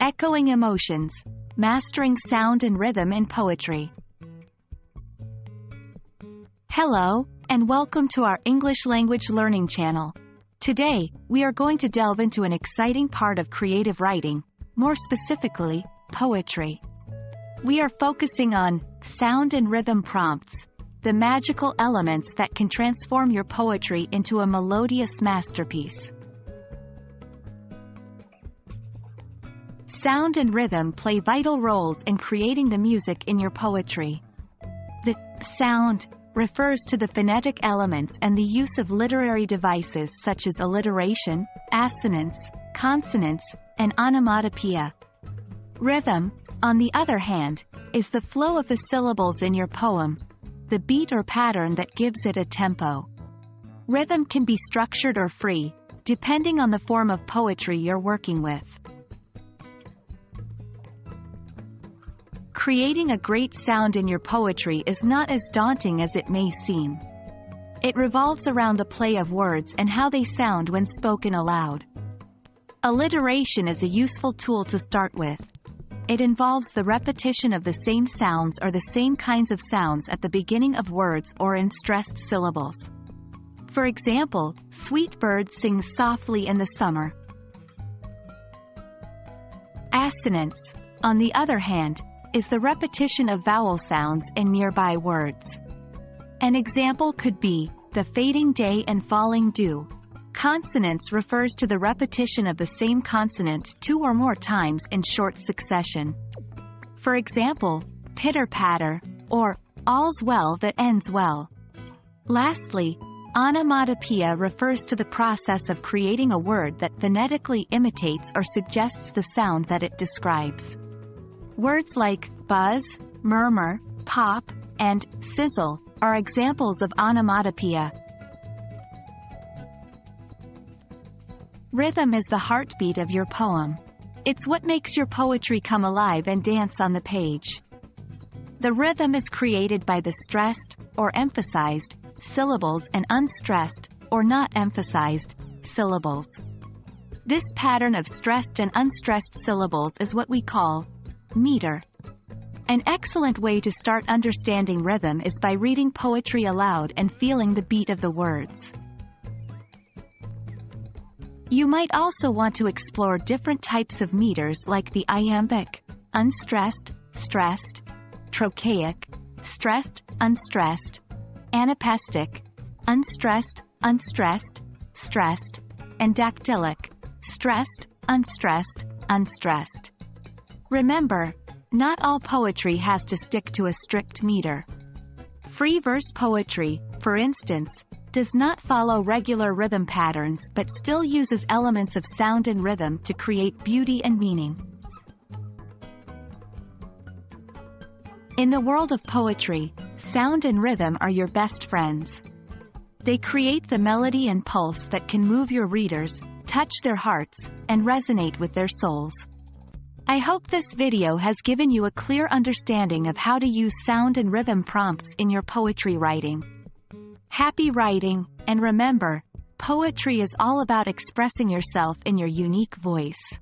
Echoing emotions, mastering sound and rhythm in poetry. Hello, and welcome to our English language learning channel. Today, we are going to delve into an exciting part of creative writing, more specifically, poetry. We are focusing on sound and rhythm prompts, the magical elements that can transform your poetry into a melodious masterpiece. Sound and rhythm play vital roles in creating the music in your poetry. The sound refers to the phonetic elements and the use of literary devices such as alliteration, assonance, consonance, and onomatopoeia. Rhythm, on the other hand, is the flow of the syllables in your poem, the beat or pattern that gives it a tempo. Rhythm can be structured or free, depending on the form of poetry you're working with. Creating a great sound in your poetry is not as daunting as it may seem. It revolves around the play of words and how they sound when spoken aloud. Alliteration is a useful tool to start with. It involves the repetition of the same sounds or the same kinds of sounds at the beginning of words or in stressed syllables. For example, sweet bird sings softly in the summer. Assonance, on the other hand, is the repetition of vowel sounds in nearby words. An example could be, the fading day and falling dew. Consonance refers to the repetition of the same consonant two or more times in short succession. For example, pitter-patter, or all's well that ends well. Lastly, onomatopoeia refers to the process of creating a word that phonetically imitates or suggests the sound that it describes. Words like buzz, murmur, pop, and sizzle are examples of onomatopoeia. Rhythm is the heartbeat of your poem. It's what makes your poetry come alive and dance on the page. The rhythm is created by the stressed, or emphasized, syllables and unstressed, or not emphasized, syllables. This pattern of stressed and unstressed syllables is what we call meter. An excellent way to start understanding rhythm is by reading poetry aloud and feeling the beat of the words. You might also want to explore different types of meters like the iambic, unstressed, stressed, trochaic, stressed, unstressed, anapestic, unstressed, unstressed, stressed, and dactylic, stressed, unstressed, unstressed. Remember, not all poetry has to stick to a strict meter. Free verse poetry, for instance, does not follow regular rhythm patterns but still uses elements of sound and rhythm to create beauty and meaning. In the world of poetry, sound and rhythm are your best friends. They create the melody and pulse that can move your readers, touch their hearts, and resonate with their souls. I hope this video has given you a clear understanding of how to use sound and rhythm prompts in your poetry writing. Happy writing, and remember, poetry is all about expressing yourself in your unique voice.